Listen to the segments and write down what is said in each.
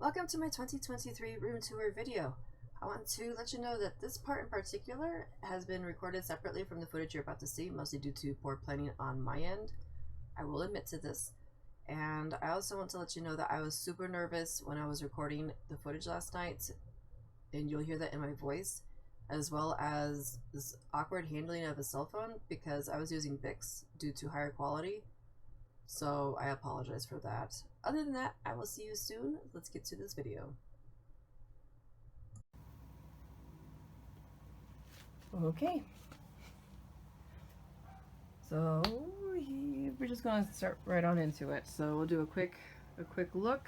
Welcome to my 2023 room tour video. I want to let you know that this part in particular has been recorded separately from the footage you're about to see, mostly due to poor planning on my end. I will admit to this. And I also want to let you know that I was super nervous when I was recording the footage last night, and you'll hear that in my voice, as well as this awkward handling of a cell phone because I was using Bix due to higher quality. So I apologize for that. Other than that, I will see you soon. Let's get to this video. Okay. So we're just gonna start right on into it. So we'll do a quick look,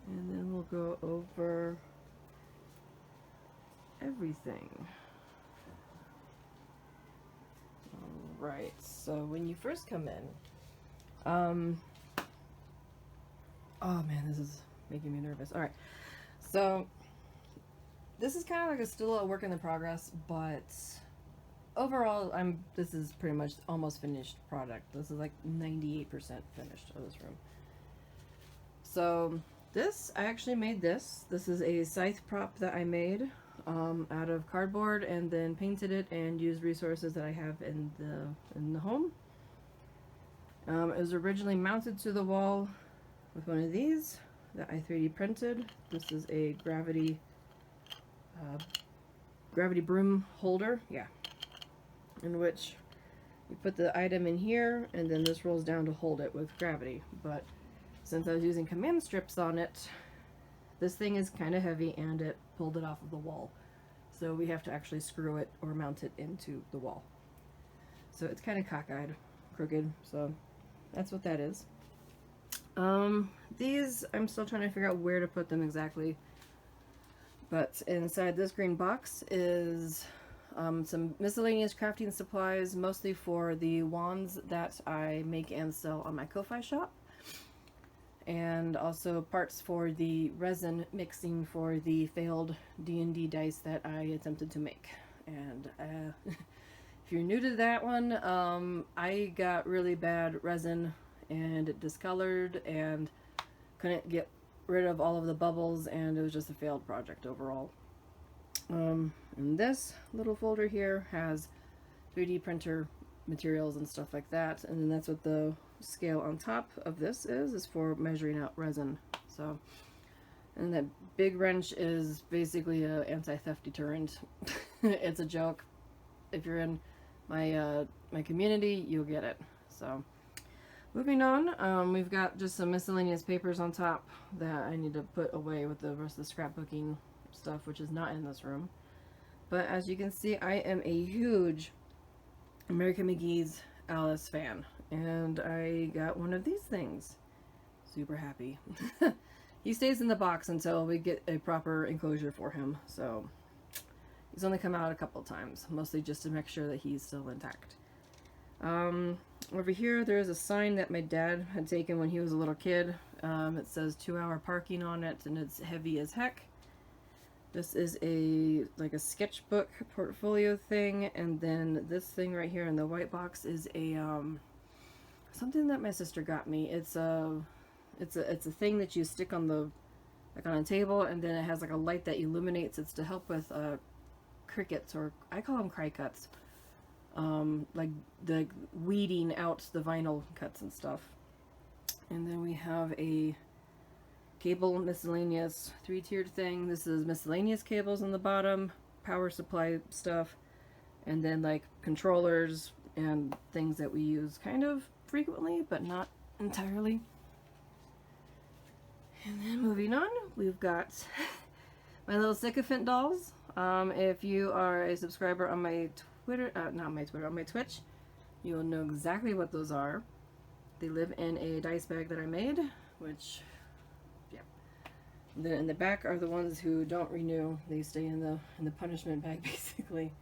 and then we'll go over everything. All right. So when you first come in, oh man, this is making me nervous. All right. So this is kind of like still a work in the progress, but overall, this is pretty much almost finished product. This is like 98% finished of this room. So this, I actually made this. This is a scythe prop that I made out of cardboard, and then painted it and used resources that I have in the home. It was originally mounted to the wall with one of these that I 3D printed. This is a gravity broom holder, yeah, in which you put the item in here, and then this rolls down to hold it with gravity. But since I was using command strips on it, this thing is kind of heavy and it pulled it off of the wall. So we have to actually screw it or mount it into the wall. So it's kind of cockeyed, crooked, so that's what that is. These, I'm still trying to figure out where to put them exactly. But inside this green box is some miscellaneous crafting supplies, mostly for the wands that I make and sell on my Ko-Fi shop. And also parts for the resin mixing for the failed D&D dice that I attempted to make. And if you're new to that one, I got really bad resin and it discolored and couldn't get rid of all of the bubbles, and it was just a failed project overall. And this little folder here has 3D printer materials and stuff like that, and then that's what the scale on top of this is for measuring out resin. So, and that big wrench is basically a anti-theft deterrent. It's a joke. If you're in my my community, you'll get it. So moving on, we've got just some miscellaneous papers on top that I need to put away with the rest of the scrapbooking stuff, which is not in this room. But as you can see, I am a huge American McGeesalice fan, and I got one of these things. Super happy. He stays in the box until we get a proper enclosure for him, so he's only come out a couple times, mostly just to make sure that he's still intact. Over here there's a sign that my dad had taken when he was a little kid. It says 2-hour parking on it, and it's heavy as heck. This is like a sketchbook portfolio thing, and then this thing right here in the white box is a something that my sister got me. It's a thing that you stick on on a table, and then it has like a light that illuminates. It's to help with crickets, or I call them cry cuts. Like the weeding out the vinyl cuts and stuff. And then we have a cable miscellaneous 3-tiered thing. This is miscellaneous cables on the bottom, power supply stuff, and then like controllers and things that we use kind of frequently, but not entirely. And then moving on, we've got my little sycophant dolls. If you are a subscriber on my on my Twitch, you will know exactly what those are. They live in a dice bag that I made, which, yeah. And then in the back are the ones who don't renew. They stay in the punishment bag, basically.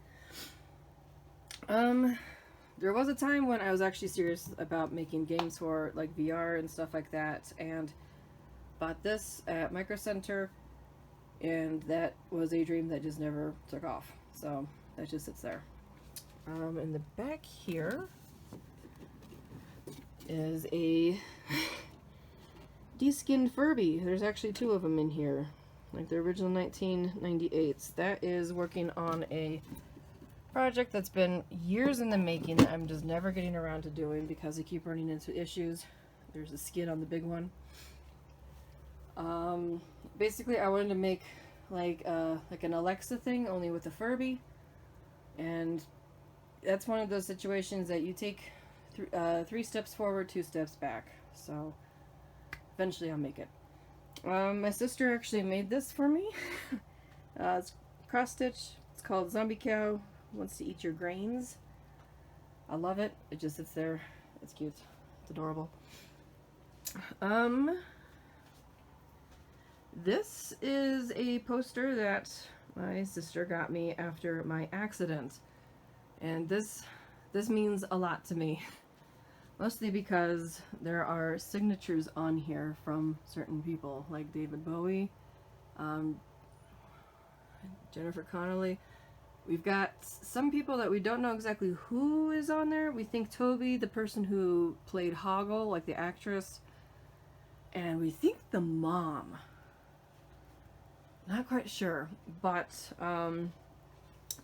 There was a time when I was actually serious about making games for like VR and stuff like that, and bought this at Micro Center, and that was a dream that just never took off. So that just sits there. In the back here is a deskinned Furby. There's actually two of them in here, like the original 1998s. That is working on a project that's been years in the making that I'm just never getting around to doing because I keep running into issues. There's a skid on the big one. Basically I wanted to make like an Alexa thing, only with a Furby, and that's one of those situations that you take 3 steps forward, 2 steps back. So eventually I'll make it. My sister actually made this for me. It's cross stitch. It's called Zombie Cow Wants to Eat Your Grains. I love it. It just sits there. It's cute. It's adorable. This is a poster that my sister got me after my accident, and this means a lot to me. Mostly because there are signatures on here from certain people, like David Bowie, Jennifer Connelly. We've got some people that we don't know exactly who is on there. We think Toby, the person who played Hoggle, like the actress, and we think the mom. Not quite sure, but I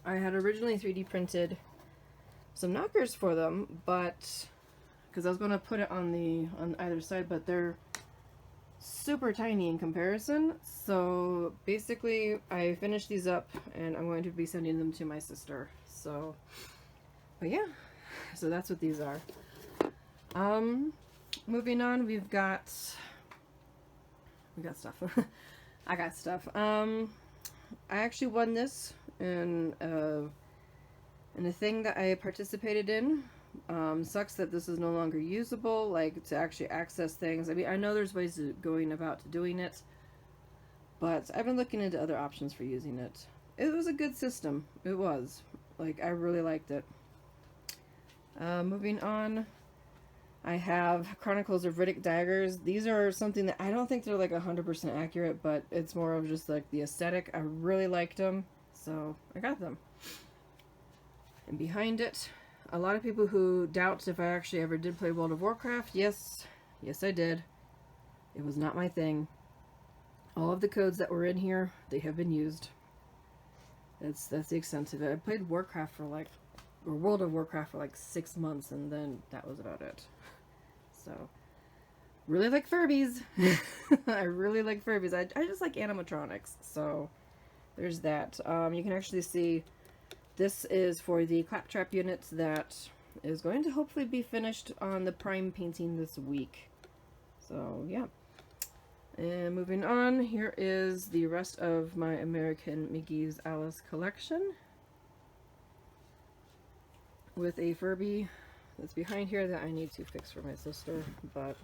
had originally 3D printed some knockers for them, but because I was going to put it on either side, but they're super tiny in comparison. So basically I finished these up and I'm going to be sending them to my sister. So, but yeah, so that's what these are. Moving on, we got stuff. I got stuff. I actually won this in a thing that I participated in. Sucks that this is no longer usable, like to actually access things. I mean, I know there's ways of going about to doing it, but I've been looking into other options for using it. It was a good system. It was. Like, I really liked it. Moving on, I have Chronicles of Riddick daggers. These are something that I don't think they're like 100% accurate, but it's more of just like the aesthetic. I really liked them, so I got them. And behind it, a lot of people who doubt if I actually ever did play World of Warcraft. Yes I did. It was not my thing. All of the codes that were in here, they have been used. That's the extent of it. I played World of Warcraft for like 6 months, and then that was about it. So, really like Furbies. I really like Furbies. I just like animatronics. So, there's that. You can actually see this is for the claptrap unit that is going to hopefully be finished on the prime painting this week. So, yeah. And moving on, here is the rest of my American McGeesalice collection, with a Furby that's behind here that I need to fix for my sister, but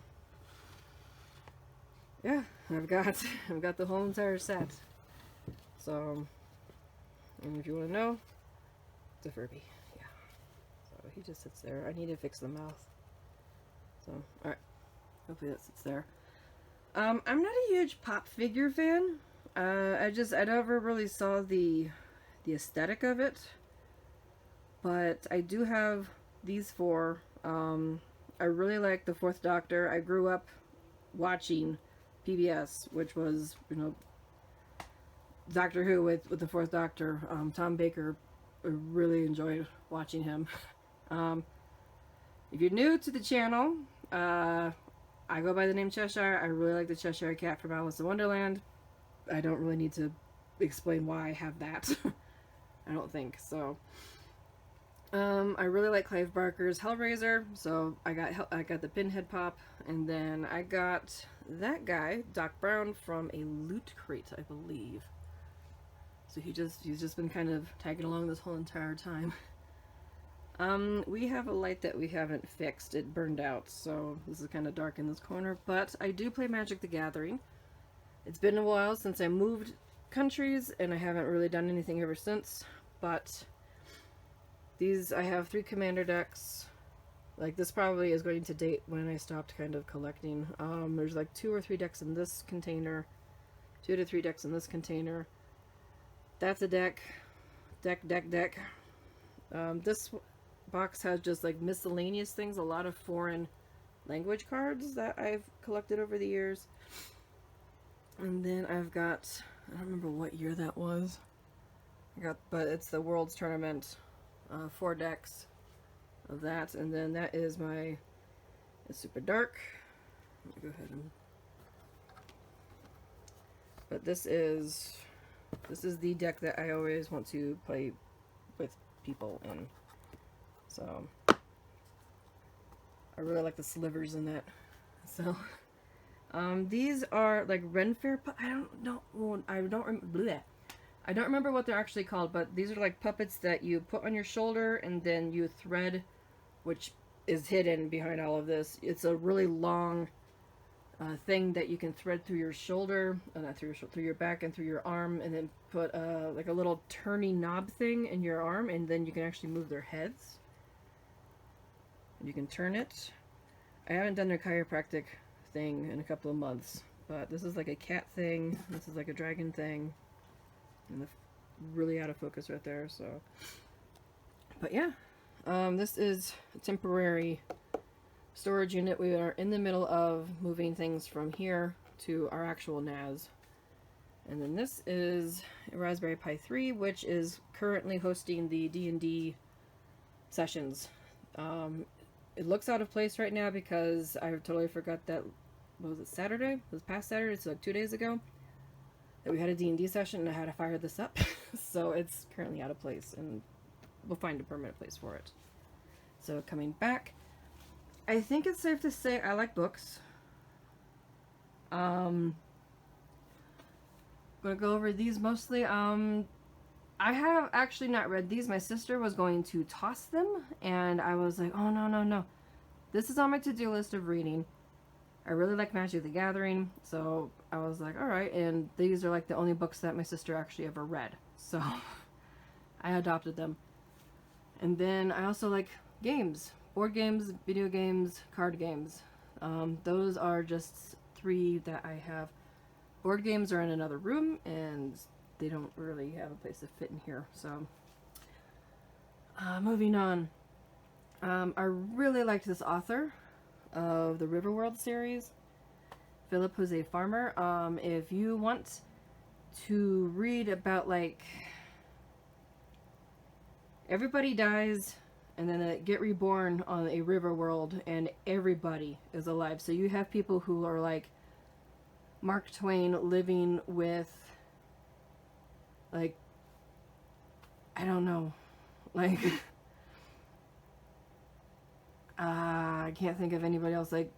yeah, I've got the whole entire set. So, and if you want to know, it's a Furby. Yeah. So he just sits there. I need to fix the mouth. So, alright. Hopefully that sits there. I'm not a huge pop figure fan. I never really saw the aesthetic of it. But I do have these 4. I really like the 4th Doctor. I grew up watching PBS, which was, you know, Doctor Who with the 4th Doctor. Tom Baker, I really enjoyed watching him. If you're new to the channel, I go by the name Cheshire. I really like the Cheshire Cat from Alice in Wonderland. I don't really need to explain why I have that. I don't think so. I really like Clive Barker's Hellraiser, so I got the Pinhead Pop, and then I got that guy, Doc Brown, from a Loot Crate, I believe. So he's just been kind of tagging along this whole entire time. We have a light that we haven't fixed. It burned out, so this is kind of dark in this corner, but I do play Magic the Gathering. It's been a while since I moved countries, and I haven't really done anything ever since, but I have 3 commander decks. Like, this probably is going to date when I stopped kind of collecting. There's like 2 or 3 decks in this container, 2 to 3 decks in this container. That's a deck. This box has just like miscellaneous things, a lot of foreign language cards that I've collected over the years. And then I've got, I don't remember what year that was. But it's the World's Tournament, 4 decks of that. And then that is it's super dark. Let me go ahead and, but this is the deck that I always want to play with people in. So I really like the slivers in that. So these are like Ren Fair. I don't know. I don't remember what they're actually called, but these are like puppets that you put on your shoulder and then you thread, which is hidden behind all of this. It's a really long thing that you can thread through your shoulder, not through your shoulder, through your back and through your arm, and then put like a little turny knob thing in your arm, and then you can actually move their heads. You can turn it. I haven't done their chiropractic thing in a couple of months, but this is like a cat thing. This is like a dragon thing, and really out of focus right there. So, but yeah, this is a temporary storage unit. We are in the middle of moving things from here to our actual NAS. And then this is a Raspberry Pi 3, which is currently hosting the D&D sessions. It looks out of place right now because I totally forgot that, what was it, Saturday? It was past Saturday, so like 2 days ago, that we had a D&D session and I had to fire this up. So it's currently out of place, and we'll find a permanent place for it. So coming back, I think it's safe to say I like books. I'm gonna go over these mostly. I have actually not read these. My sister was going to toss them, and I was like, oh no. This is on my to-do list of reading. I really like Magic the Gathering, so I was like, alright, and these are like the only books that my sister actually ever read. So I adopted them. And then I also like games. Board games, video games, card games. Those are just 3 that I have. Board games are in another room, and they don't really have a place to fit in here. So, moving on. I really liked this author of the Riverworld series, Philip Jose Farmer. If you want to read about, like, everybody dies and then they get reborn on a river world and everybody is alive. So you have people who are like Mark Twain living with, like, I don't know, like, I can't think of anybody else, like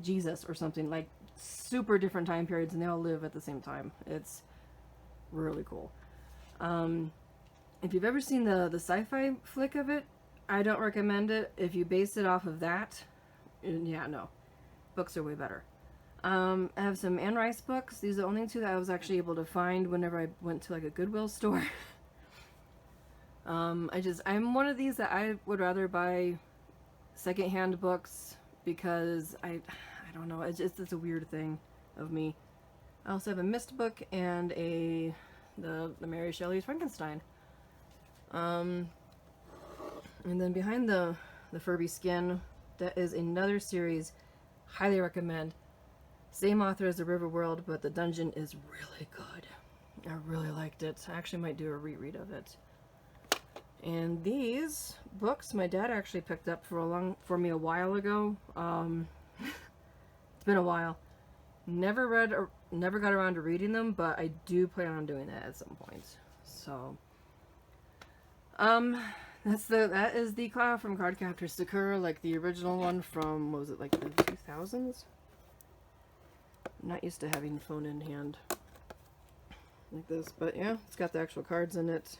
Jesus or something, like super different time periods, and they all live at the same time. It's really cool. If you've ever seen the sci-fi flick of it, I don't recommend it. If you base it off of that, yeah, no. Books are way better. I have some Anne Rice books. These are the only 2 that I was actually able to find whenever I went to like a Goodwill store. I'm one of these that I would rather buy secondhand books because I don't know, it's a weird thing of me. I also have a Mist book and the Mary Shelley's Frankenstein. And then behind the Furby Skin, that is another series, highly recommend. Same author as the Riverworld, but the dungeon is really good. I really liked it. I actually might do a reread of it. And these books my dad actually picked up for me a while ago. It's been a while. Never read or never got around to reading them, but I do plan on doing that at some point. So that is the Cloud from Cardcaptor Sakura, like the original one from, what was it, like the 2000s? I'm not used to having the phone in hand like this, but yeah, it's got the actual cards in it.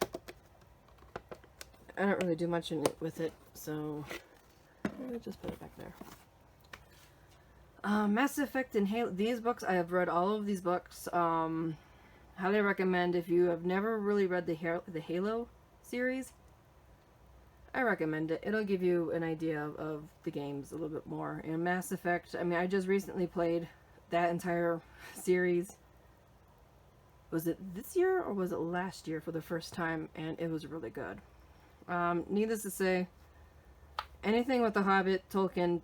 I don't really do much with it, so I'll just put it back there. Mass Effect and Halo. These books, I have read all of these books. Highly recommend if you have never really read the Halo series. I recommend it. It'll give you an idea of the games a little bit more. And Mass Effect, I mean, I just recently played that entire series. Was it this year or was it last year for the first time? And it was really good. Needless to say, anything with The Hobbit, Tolkien,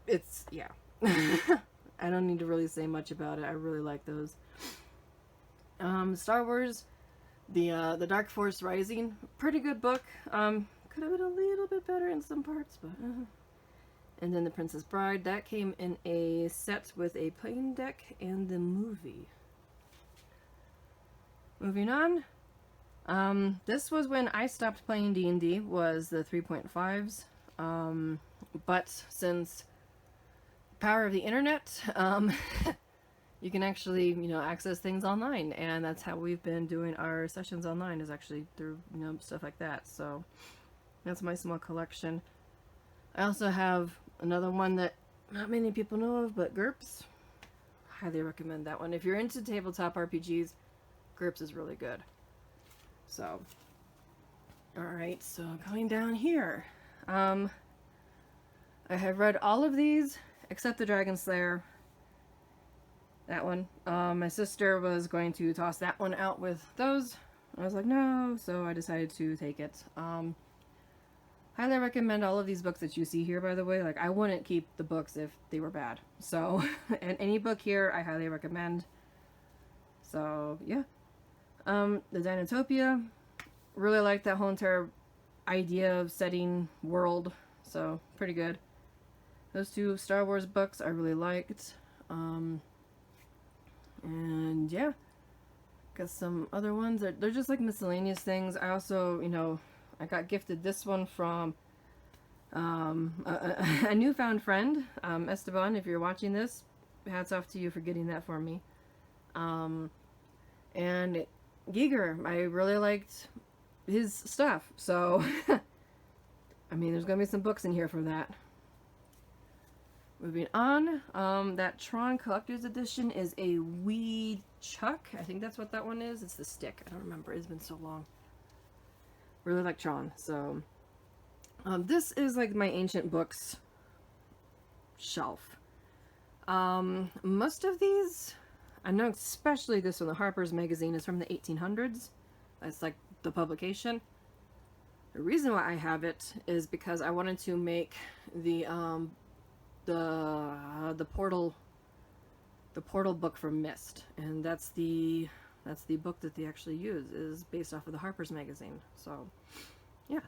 it's, yeah. I don't need to really say much about it. I really like those. Star Wars, the Dark Force Rising, pretty good book. Could have been a little bit better in some parts, but and then The Princess Bride, that came in a set with a playing deck and the movie. Moving on. This was when I stopped playing D&D, was the 3.5s. But since power of the internet, you can actually, you know, access things online, and that's how we've been doing our sessions online, is actually through, you know, stuff like that. So that's my small collection. I also have another one that not many people know of, but GURPS. Highly recommend that one. If you're into tabletop RPGs, GURPS is really good. So, alright, so going down here. I have read all of these except the Dragon Slayer. That one. My sister was going to toss that one out with those. I was like, no, so I decided to take it. Highly recommend all of these books that you see here, by the way. Like, I wouldn't keep the books if they were bad. So, and any book here, I highly recommend. So, yeah. The Dinotopia. Really like that whole entire idea of setting world. So, pretty good. Those two Star Wars books I really liked. And yeah. Got some other ones. They're just like miscellaneous things. I also, you know, I got gifted this one from a newfound friend, Esteban. If you're watching this, hats off to you for getting that for me. And Giger, I really liked his stuff, so I mean, there's gonna be some books in here for that. Moving on, that Tron Collector's Edition is a Wee Chuck. I think that's what that one is. It's the stick. I don't remember. It's been so long. Really like Tron. So, this is like my ancient books shelf. Most of these, I know especially this one, the Harper's Magazine, is from the 1800s. That's like the publication. The reason why I have it is because I wanted to make the portal book from Myst, and that's the book that they actually use, is based off of the Harper's Magazine. So yeah.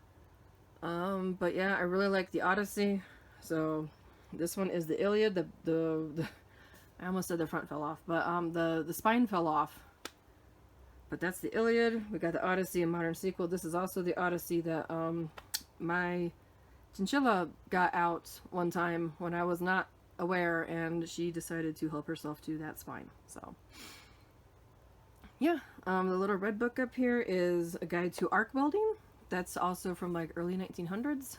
But yeah, I really like the Odyssey. So this one is the Iliad. The I almost said the front fell off, but the spine fell off. But that's the Iliad. We got the Odyssey, a modern sequel. This is also the Odyssey that my chinchilla got out one time when I was not aware, and she decided to help herself to that spine. So yeah, the little red book up here is a guide to arc welding. That's also from like early 1900s,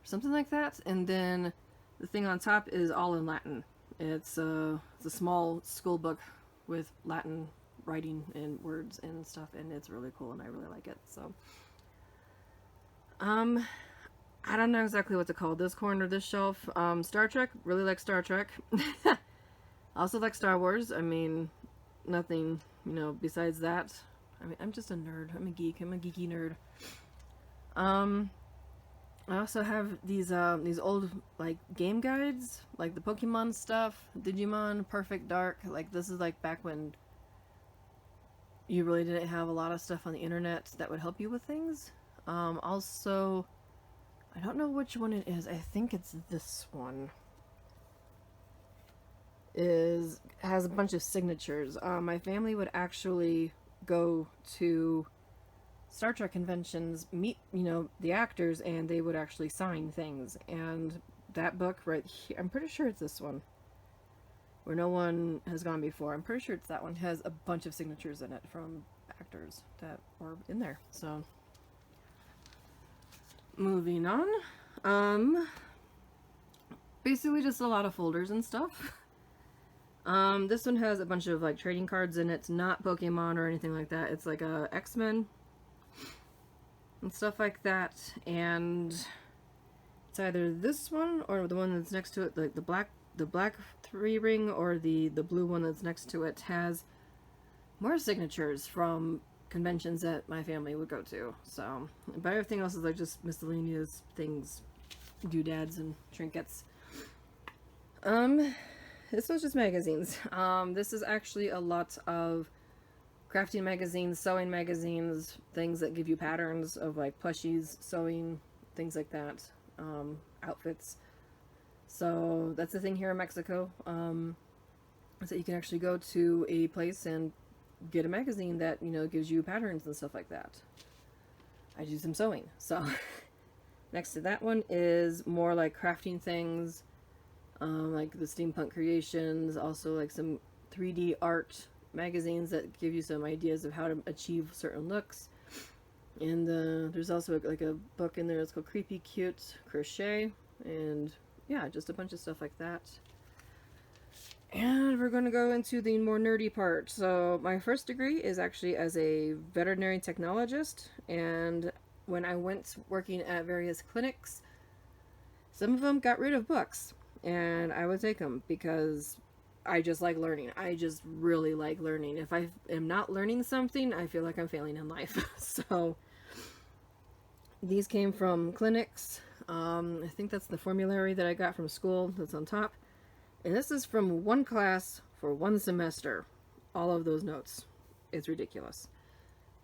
something like that. And then the thing on top is all in Latin. It's a small school book with Latin writing and words and stuff, and it's really cool, and I really like it. So I don't know exactly what to call this corner of this shelf. Star Trek, really like Star Trek. Also like Star Wars. I mean, nothing, you know, besides that. I mean, I'm just a nerd. I'm a geek. I'm a geeky nerd. I also have these old, like, game guides, like the Pokemon stuff, Digimon, Perfect Dark. Like, this is like back when you really didn't have a lot of stuff on the internet that would help you with things. Also, I don't know which one it is. I think it's this one. Has a bunch of signatures. My family would actually go to Star Trek conventions, meet, you know, the actors, and they would actually sign things. And that book right here, I'm pretty sure it's this one, where no one has gone before. I'm pretty sure it's that one. It has a bunch of signatures in it from actors that were in there. So moving on. Basically just a lot of folders and stuff. This one has a bunch of like trading cards in it. It's not Pokemon or anything like that. It's like X-Men and stuff like that. And it's either this one or the one that's next to it, like the black 3-ring, or the blue one that's next to it has more signatures from conventions that my family would go to. So, but everything else is like just miscellaneous things, doodads and trinkets. Um, this was just magazines. This is actually a lot of crafting magazines, sewing magazines, things that give you patterns of like plushies, sewing, things like that, outfits. So that's the thing here in Mexico, is that you can actually go to a place and get a magazine that, you know, gives you patterns and stuff like that. I do some sewing. So next to that one is more like crafting things, like the steampunk creations, also like some 3D art magazines that give you some ideas of how to achieve certain looks. And there's also like a book in there that's called Creepy Cute Crochet, and yeah, just a bunch of stuff like that. And we're going to go into the more nerdy part. So my first degree is actually as a veterinary technologist, and when I went working at various clinics, some of them got rid of books, and I would take them because I just like learning. I just really like learning. If I am not learning something, I feel like I'm failing in life. So these came from clinics. I think that's the formulary that I got from school that's on top. And this is from one class for one semester. All of those notes. It's ridiculous.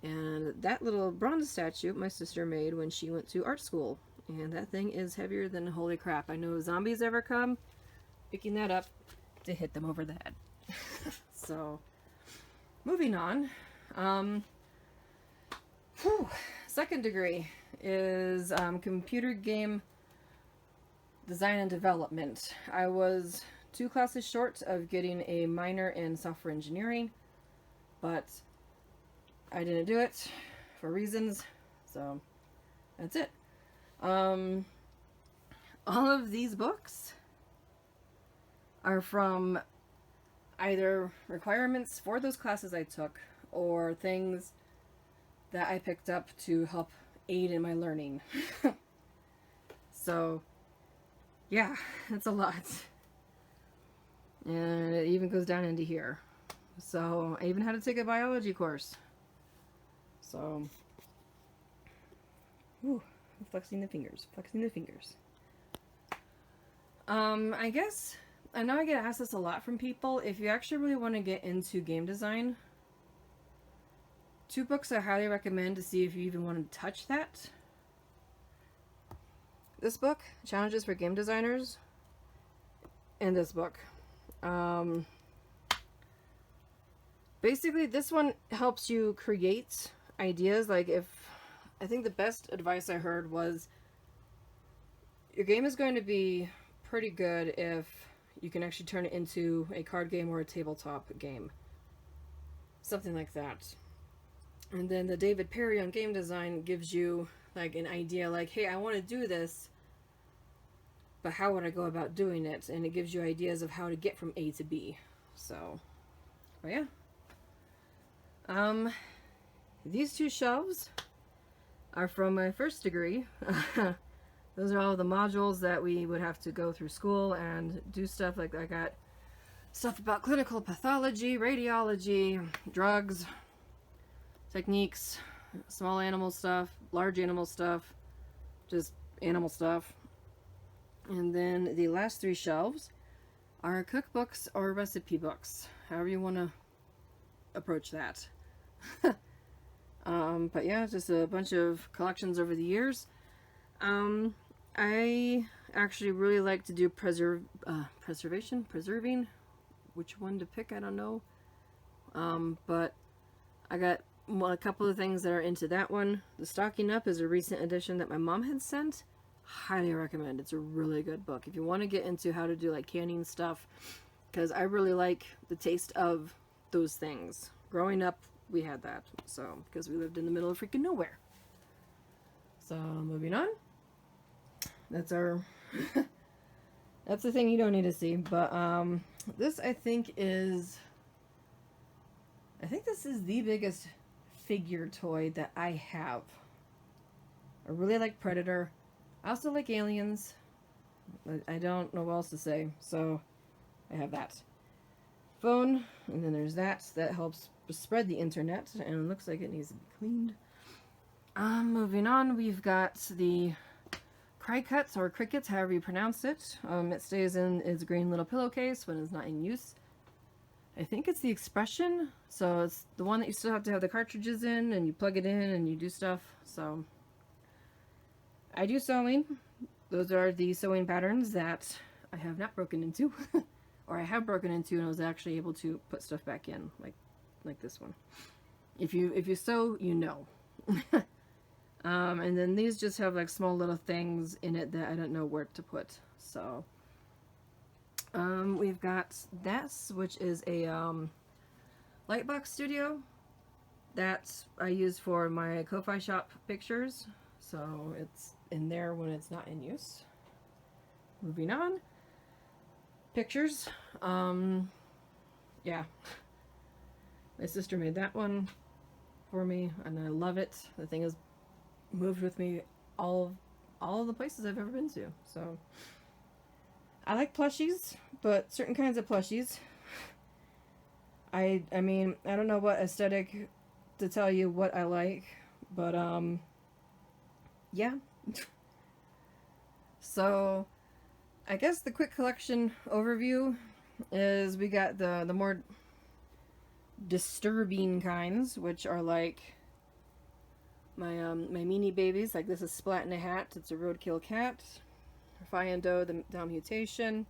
And that little bronze statue my sister made when she went to art school. And that thing is heavier than holy crap. I know if zombies ever come, picking that up to hit them over the head. So, moving on. Second degree is computer game design and development. I was 2 classes short of getting a minor in software engineering, but I didn't do it for reasons, so that's it. All of these books are from either requirements for those classes I took or things that I picked up to help aid in my learning. So, yeah, it's a lot. And it even goes down into here. So, I even had to take a biology course. So, whew, flexing the fingers, flexing the fingers. I guess, I know I get asked this a lot from people. If you actually really want to get into game design, 2 books I highly recommend to see if you even want to touch that. This book, Challenges for Game Designers, and this book. Basically, this one helps you create ideas. Like, I think the best advice I heard was, your game is going to be pretty good if you can actually turn it into a card game or a tabletop game. Something like that. And then the David Perry on game design gives you like an idea, like, hey, I want to do this, but how would I go about doing it? And it gives you ideas of how to get from A to B. So, but yeah. These 2 shelves are from my first degree. Those are all the modules that we would have to go through school and do stuff. Like, I got stuff about clinical pathology, radiology, drugs, techniques, small animal stuff, large animal stuff, just animal stuff. And then the last 3 shelves are cookbooks or recipe books, however you want to approach that. But yeah, just a bunch of collections over the years. I actually really like to do preserving, which one to pick, I don't know. But I got a couple of things that are into that one. The Stocking Up is a recent edition that my mom had sent. Highly recommend. It's a really good book if you want to get into how to do like canning stuff, because I really like the taste of those things. Growing up, we had that, so because we lived in the middle of freaking nowhere. So moving on. That's our that's the thing you don't need to see. But this I think this is the biggest figure toy that I have. I really like Predator. I also like Aliens. I don't know what else to say, so I have that. Phone, and then there's that helps spread the internet, and it looks like it needs to be cleaned. Moving on, we've got the crickets or crickets, however you pronounce it. It stays in its green little pillowcase when it's not in use. I think it's the Expression, so it's the one that you still have to have the cartridges in, and you plug it in and you do stuff. So I do sewing. Those are the sewing patterns that I have not broken into, or I have broken into and I was actually able to put stuff back in, like this one. If you sew, you know. And then these just have like small little things in it that I don't know where to put. So we've got this, which is a Lightbox Studio that I use for my Ko-Fi shop pictures. So it's in there when it's not in use. Moving on. Pictures. Yeah. My sister made that one for me and I love it. The thing has moved with me all of the places I've ever been to. So I like plushies, but certain kinds of plushies. I mean, I don't know what aesthetic to tell you what I like, but yeah. So I guess the quick collection overview is we got the more disturbing kinds, which are like my my meanie babies. Like this is Splat in a Hat. It's a roadkill cat. Fiando, the Down Mutation.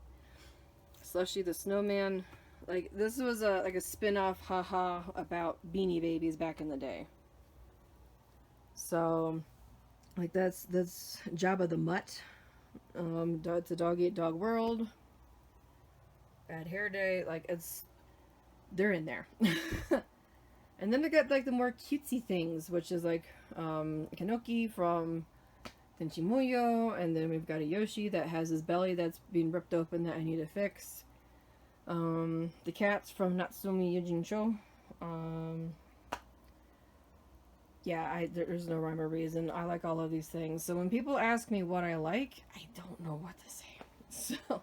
Slushy the Snowman. Like this was like a spin-off haha about Beanie Babies back in the day. So like that's Jabba the Mutt. It's a dog eat dog world. Bad Hair Day. Like they're in there. And then we got like the more cutesy things, which is like Kanoki from Tenchi Muyo, and then we've got a Yoshi that has his belly that's being ripped open that I need to fix. The cats from Natsumi Yujincho. Yeah, there's no rhyme or reason. I like all of these things. So when people ask me what I like, I don't know what to say. So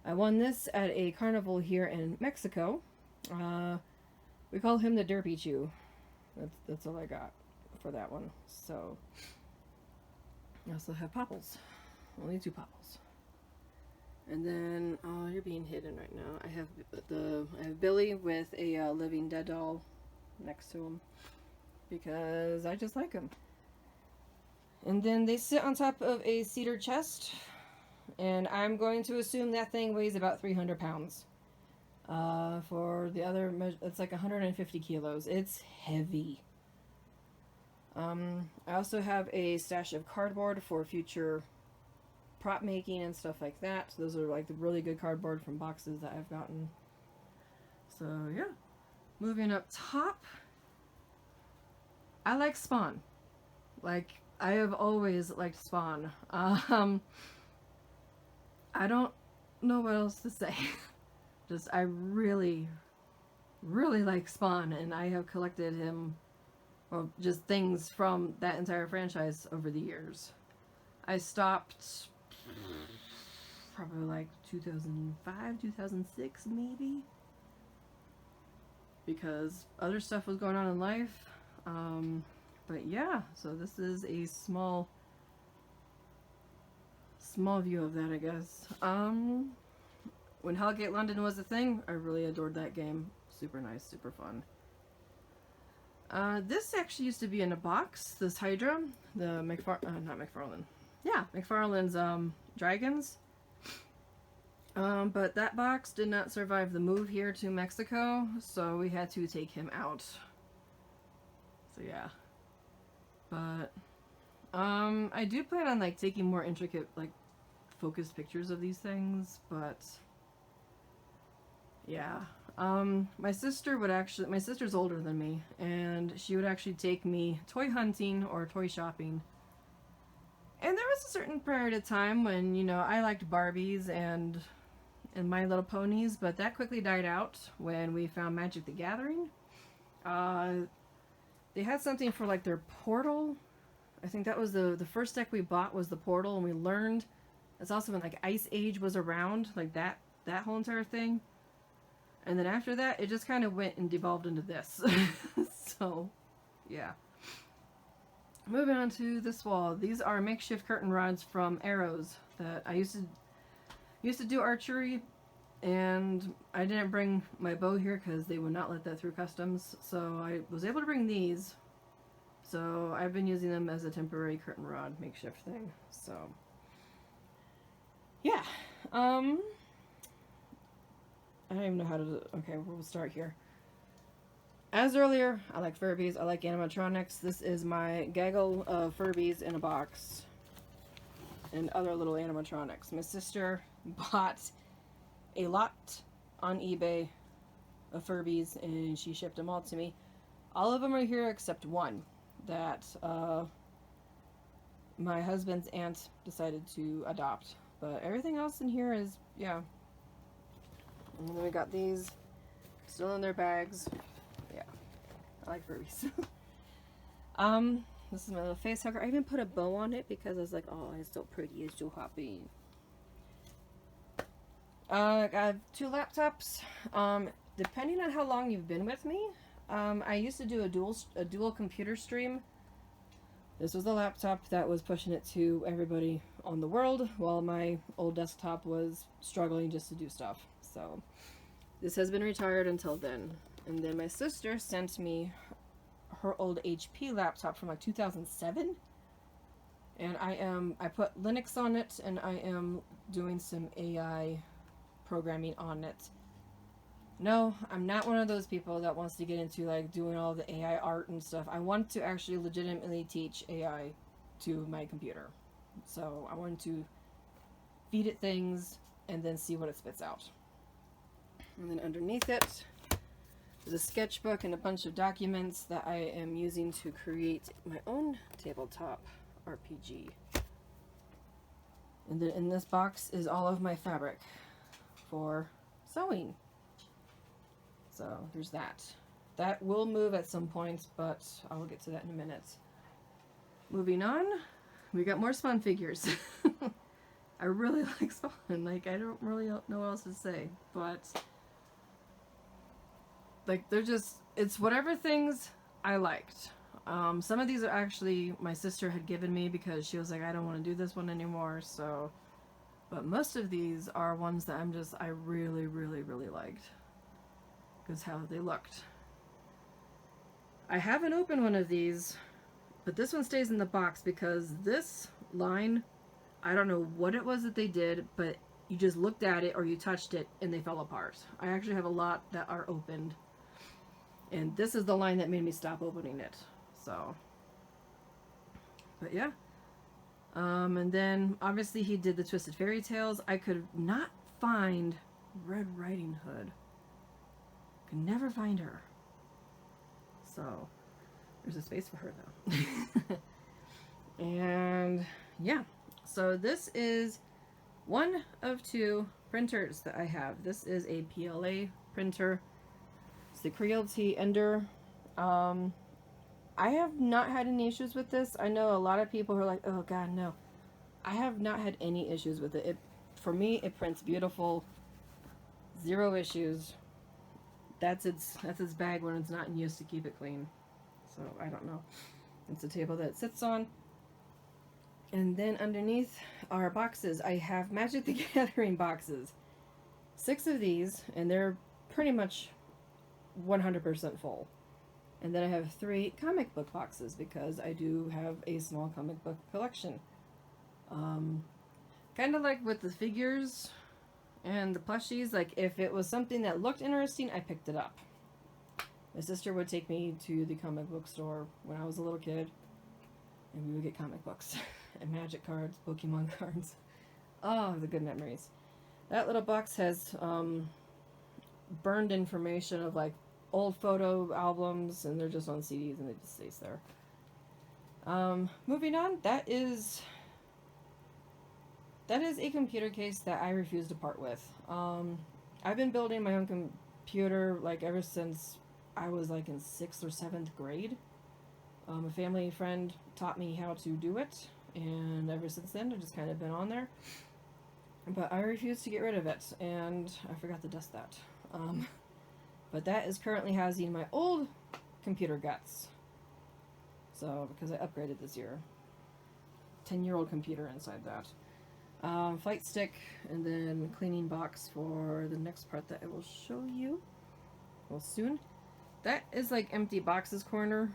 I won this at a carnival here in Mexico. We call him the Derpy Chew. That's all I got for that one. So I also have Popples. Only 2 Popples. And then, oh, you're being hidden right now. I have Billy with a Living Dead doll next to him because I just like him. And then they sit on top of a cedar chest, and I'm going to assume that thing weighs about 300 pounds. For the other, it's like 150 kilos. It's heavy. I also have a stash of cardboard for future prop making and stuff like that. Those are like the really good cardboard from boxes that I've gotten. So yeah. Moving up top, I like Spawn. Like, I have always liked Spawn. I don't know what else to say. Just, I really, really like Spawn, and I have collected him, well, just things from that entire franchise over the years. I stopped probably like 2005, 2006 maybe, because other stuff was going on in life. But yeah, so this is a small view of that, I guess. When Hellgate London was a thing, I really adored that game. Super nice, super fun. This actually used to be in a box, this Hydra, the not McFarlane. Yeah, McFarlane's dragons. But that box did not survive the move here to Mexico, so we had to take him out. So yeah. But I do plan on like taking more intricate, like focused pictures of these things, but yeah. My sister's older than me, and she would actually take me toy hunting or toy shopping. And there was a certain period of time when, you know, I liked Barbies and My Little Ponies, but that quickly died out when we found Magic the Gathering. They had something for like their Portal. I think that was the first deck we bought was the Portal, and we learned it's also when like Ice Age was around, like that whole entire thing. And then after that, it just kind of went and devolved into this. So, yeah. Moving on to this wall. These are makeshift curtain rods from arrows that I used to do archery, and I didn't bring my bow here because they would not let that through customs. So I was able to bring these. So I've been using them as a temporary curtain rod makeshift thing. So yeah. I don't even know how to. Okay, we'll start here. As earlier, I like Furbies, I like animatronics. This is my gaggle of Furbies in a box. And other little animatronics. My sister bought a lot on eBay of Furbies and she shipped them all to me. All of them are here except one that my husband's aunt decided to adopt. But everything else in here is, yeah. And then we got these still in their bags. I like Furbies. This is my little face hugger. I even put a bow on it because I was like, oh, it's so pretty, it's so happy. I have 2 laptops. Depending on how long you've been with me, I used to do a dual computer stream. This was the laptop that was pushing it to everybody on the world, while my old desktop was struggling just to do stuff. So this has been retired until then. And then my sister sent me her old HP laptop from like 2007. And I put Linux on it, and I am doing some AI programming on it. No, I'm not one of those people that wants to get into like doing all the AI art and stuff. I want to actually legitimately teach AI to my computer. So I want to feed it things and then see what it spits out. And then underneath it, there's a sketchbook and a bunch of documents that I am using to create my own tabletop RPG. And then in this box is all of my fabric for sewing. So there's that. That will move at some point, but I will get to that in a minute. Moving on, we got more Spawn figures. I really like Spawn. Like, I don't really know what else to say, but like, they're just, it's whatever things I liked. Some of these are actually my sister had given me because she was like, I don't want to do this one anymore, so. But most of these are ones that I really, really, really liked. Because how they looked. I haven't opened one of these, but this one stays in the box because this line, I don't know what it was that they did, but you just looked at it or you touched it and they fell apart. I actually have a lot that are opened. And this is the line that made me stop opening it. So, but yeah. And then obviously he did the Twisted Fairy Tales. I could not find Red Riding Hood. Could never find her. So there's a space for her though. And yeah, so this is one of 2 printers that I have. This is a PLA printer. It's the Creality Ender. I have not had any issues with this. I know a lot of people who are like, oh god, no. I have not had any issues with it. For me, it prints beautiful. 0 issues. That's its bag when it's not in use to keep it clean. So I don't know. It's a table that it sits on. And then underneath are boxes. I have Magic the Gathering boxes. 6 of these, and they're pretty much 100% full. And then I have 3 comic book boxes because I do have a small comic book collection. Kind of like with the figures and the plushies, like if it was something that looked interesting, I picked it up. My sister would take me to the comic book store when I was a little kid, and we would get comic books and magic cards, Pokemon cards. Oh, the good memories. That little box has burned information of like old photo albums, and they're just on CDs and it just stays there. Moving on, that is a computer case that I refuse to part with. I've been building my own computer like ever since I was like in 6th or 7th grade. A family friend taught me how to do it, and ever since then I've just kind of been on there. But I refuse to get rid of it, and I forgot to dust that. But that is currently housing my old computer guts. So, because I upgraded this year. 10-year-old computer inside that. Flight stick, and then cleaning box for the next part that I will show you. Well, soon. That is like empty boxes corner.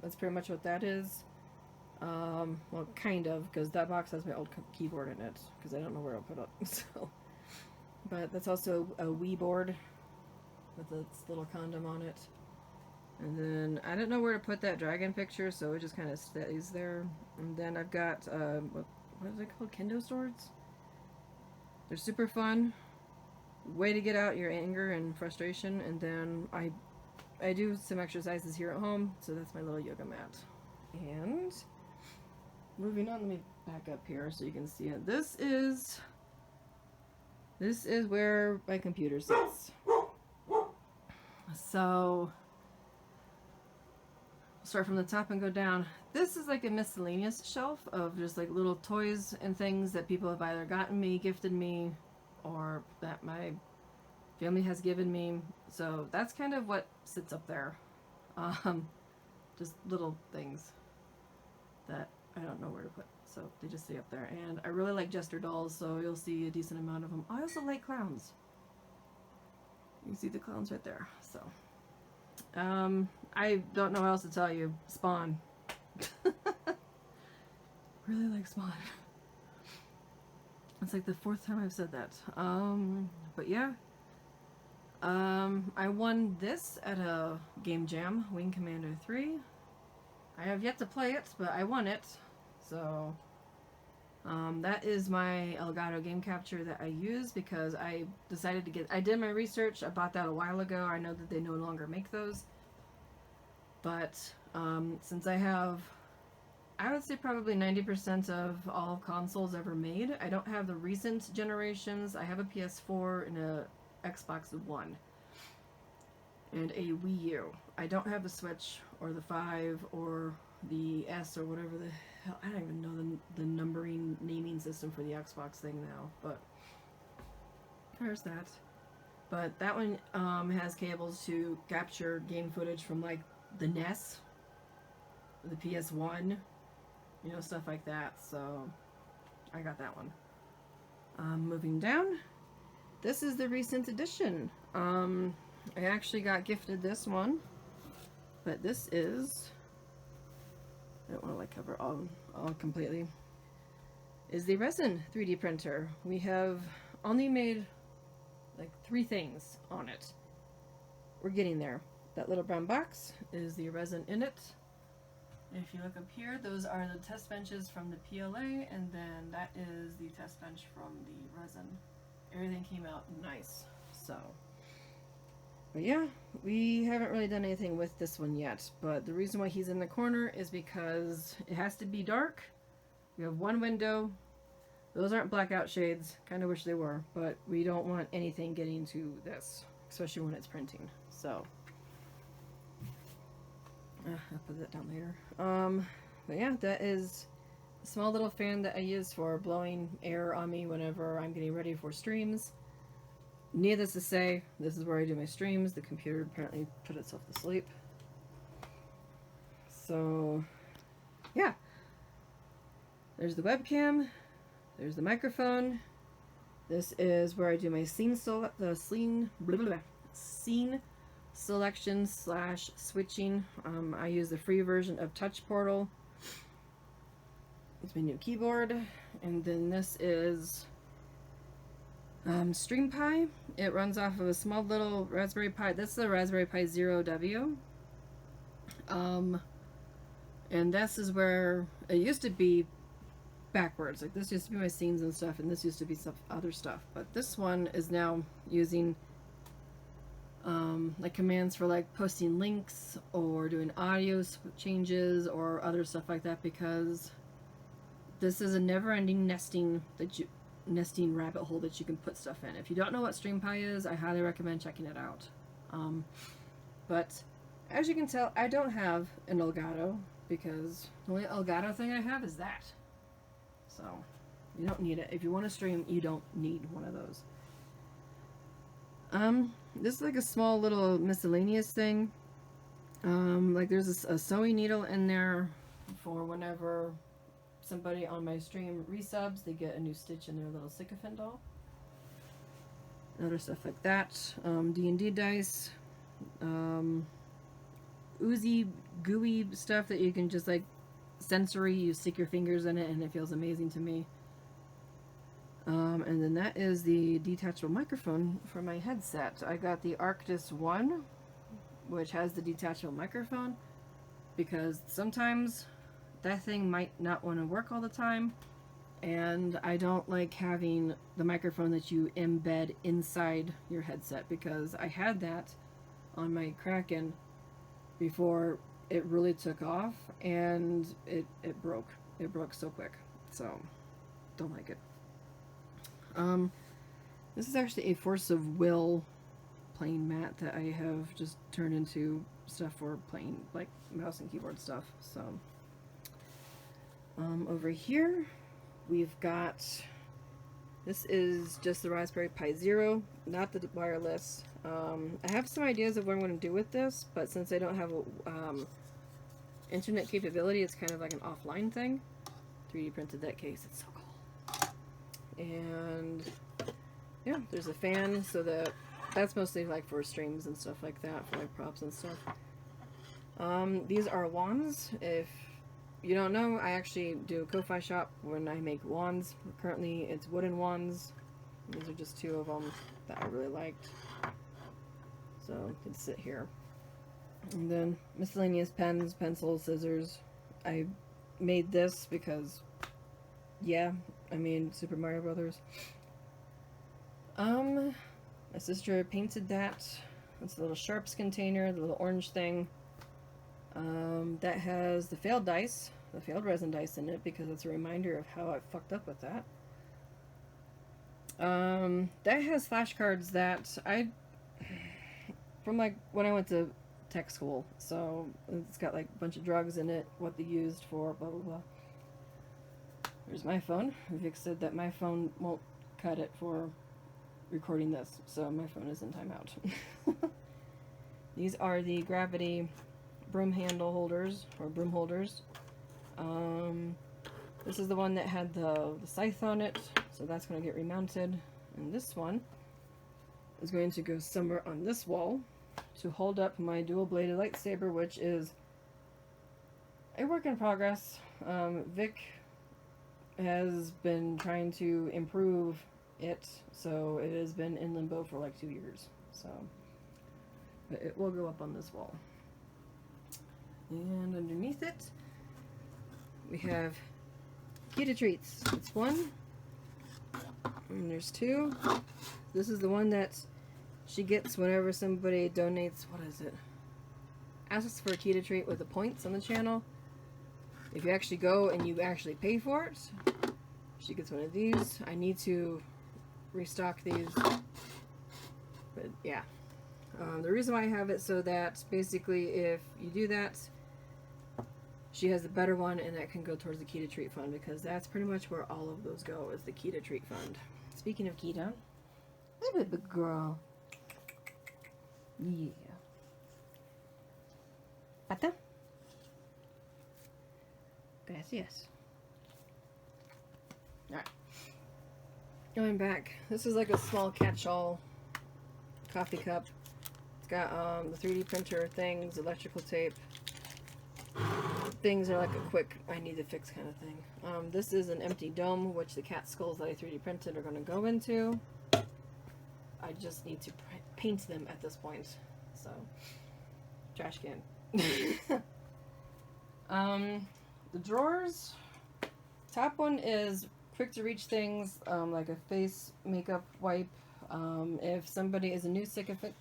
That's pretty much what that is. Well, kind of, because that box has my old keyboard in it, because I don't know where I'll put it. So, but that's also a Wii board with its little condom on it. And then I don't know where to put that dragon picture, so it just kind of stays there. And then I've got what is it called? Kendo swords. They're super fun. Way to get out your anger and frustration. And then I do some exercises here at home, so that's my little yoga mat. And moving on, let me back up here so you can see it. This is where my computer sits. So start from the top and go down. This is like a miscellaneous shelf of just like little toys and things that people have either gotten me, gifted me, or that my family has given me. So that's kind of what sits up there. Just little things that I don't know where to put, so they just stay up there. And I really like Jester dolls, so you'll see a decent amount of them. I also like clowns. You see the clowns right there. So I don't know what else to tell you. Spawn. Really like Spawn. It's like the 4th time I've said that. But yeah. I won this at a game jam, Wing Commander 3. I have yet to play it, but I won it. So that is my Elgato game capture that I use because I decided to I did my research. I bought that a while ago. I know that they no longer make those. But since I have, I would say probably 90% of all consoles ever made. I don't have the recent generations. I have a PS4 and a Xbox One and a Wii U. I don't have the Switch or the 5 or the S or whatever the hell. I don't even know the numbering naming system for the Xbox thing now, but there's that. But that one has cables to capture game footage from like the NES, the PS1, you know, stuff like that. So I got that one. Moving down, this is the recent edition. I actually got gifted this one, but this is, I don't want to like cover all completely, is the resin 3D printer. We have only made like 3 things on it. We're getting there. That little brown box is the resin in it. If you look up here, those are the test benches from the PLA, and then that is the test bench from the resin. Everything came out nice. So, but yeah, we haven't really done anything with this one yet, but the reason why he's in the corner is because it has to be dark. We have one window. Those aren't blackout shades. Kind of wish they were, but we don't want anything getting to this, especially when it's printing. So I'll put that down later. But yeah, that is a small little fan that I use for blowing air on me whenever I'm getting ready for streams. Needless to say, this is where I do my streams. The computer apparently put itself to sleep. So yeah, there's the webcam, there's the microphone. This is where I do my scene selection / switching. I use the free version of Touch Portal. It's my new keyboard. And then this is StreamPi. It runs off of a small little Raspberry Pi. This is the Raspberry Pi Zero W. And this is where it used to be backwards. Like this used to be my scenes and stuff, and this used to be some other stuff. But this one is now using like commands for like posting links or doing audio changes or other stuff like that, because this is a never-ending nesting rabbit hole that you can put stuff in. If you don't know what StreamPi is, I highly recommend checking it out. But as you can tell, I don't have an Elgato because the only Elgato thing I have is that. So you don't need it. If you want to stream, you don't need one of those. This is like a small little miscellaneous thing. Like there's a sewing needle in there for whenever somebody on my stream resubs, they get a new stitch in their little sycophant doll. Other stuff like that. D&D dice. Oozy, gooey stuff that you can just like sensory, you stick your fingers in it and it feels amazing to me. And then that is the detachable microphone for my headset. I got the Arctis 1, which has the detachable microphone, because sometimes that thing might not want to work all the time, and I don't like having the microphone that you embed inside your headset, because I had that on my Kraken before it really took off, and it broke. It broke so quick, so don't like it. This is actually a Force of Will playing mat that I have just turned into stuff for playing like mouse and keyboard stuff. So over here we've got, this is just the Raspberry Pi Zero, not the wireless. I have some ideas of what I'm going to do with this, but since I don't have internet capability, it's kind of like an offline thing. 3D printed that case, it's so cool. And yeah, there's a fan, so that's mostly like for streams and stuff like that, for like props and stuff. These are wands. If you don't know, I actually do a Ko-Fi shop when I make wands. Currently it's wooden wands. These are just two of them that I really liked, so it can sit here. And then miscellaneous pens, pencils, scissors. I made this because, yeah, I mean, Super Mario Brothers. My sister painted that. It's a little sharps container, the little orange thing. That has the failed dice, the failed resin dice in it, because it's a reminder of how I fucked up with that. That has flashcards that from like when I went to tech school, so it's got like a bunch of drugs in it, what they used for, blah blah blah. There's my phone. Vic said that my phone won't cut it for recording this, so my phone is in timeout. These are the gravity broom handle holders, or broom holders. This is the one that had the scythe on it, so that's going to get remounted. And this one is going to go somewhere on this wall to hold up my dual-bladed lightsaber, which is a work in progress. Vic has been trying to improve it, so it has been in limbo for like 2 years. So, but it will go up on this wall. And underneath it, we have Kita treats. It's one, and there's two. This is the one that she gets whenever somebody donates, what is it? Asks for a Kita treat with the points on the channel. If you actually go and you actually pay for it, she gets one of these. I need to restock these, but yeah. The reason why I have it, so that basically if you do that, she has a better one, and that can go towards the Kita treat fund, because that's pretty much where all of those go, is the Kita treat fund. Speaking of Kita, hi baby girl. Yeah. Pata? Gracias. Alright. Going back. This is like a small catch-all coffee cup. It's got the 3D printer things, electrical tape. Things are like a quick, I need to fix kind of thing. This is an empty dome, which the cat skulls that I 3D printed are going to go into. I just need to paint them at this point. So, trash can. The drawers. Top one is quick to reach things, like a face makeup wipe. If somebody is a new sycophant,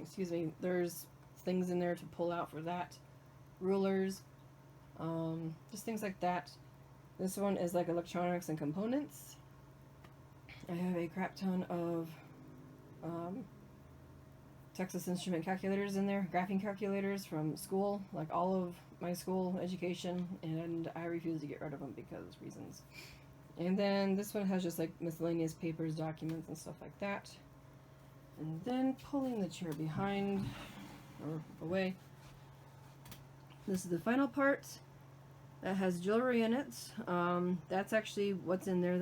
excuse me, there's things in there to pull out for that. Rulers, just things like that. This one is like electronics and components. I have a crap ton of Texas Instrument calculators in there, graphing calculators from school, like all of my school education, and I refuse to get rid of them because reasons. And then this one has just like miscellaneous papers, documents, and stuff like that. And then pulling the chair behind or away, This is the final part that has jewelry in it. That's actually what's in there.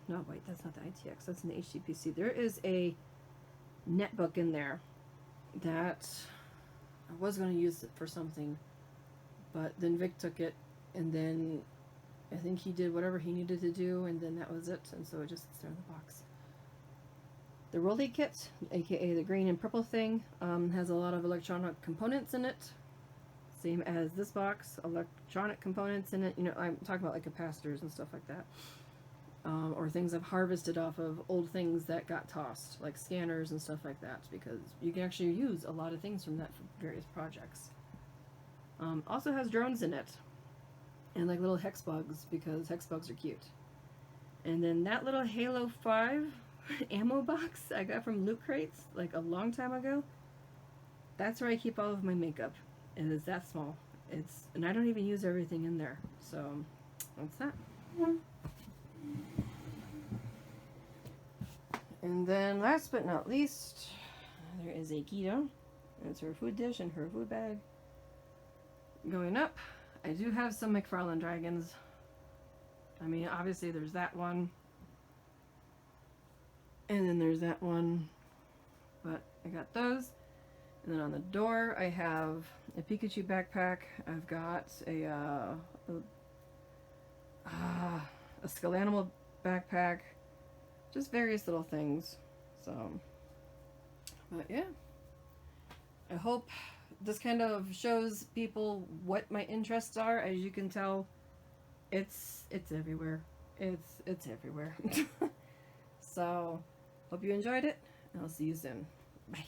No, wait, that's not the ITX. That's in the HTPC. There is a netbook in there that I was going to use it for something, but then Vic took it, and then I think he did whatever he needed to do, and then that was it, and so it just sits there in the box. The Rolly kit, aka the green and purple thing, has a lot of electronic components in it. Same as this box, electronic components in it. You know, I'm talking about like capacitors and stuff like that. Or things I've harvested off of old things that got tossed, like scanners and stuff like that, because you can actually use a lot of things from that for various projects. Also has drones in it, and like little hex bugs, because hex bugs are cute. And then that little Halo 5 ammo box I got from Loot Crates like a long time ago, that's where I keep all of my makeup. It is that small. And I don't even use everything in there, so that's that. And then last but not least, there is a Keto. It's her food dish and her food bag. Going up, I do have some McFarlane dragons. I mean, obviously there's that one. And then there's that one. But I got those. And then on the door, I have a Pikachu backpack. I've got a Skullanimal backpack. Just various little things. So, but yeah. I hope this kind of shows people what my interests are. As you can tell, it's everywhere. It's everywhere. So, hope you enjoyed it, and I'll see you soon. Bye.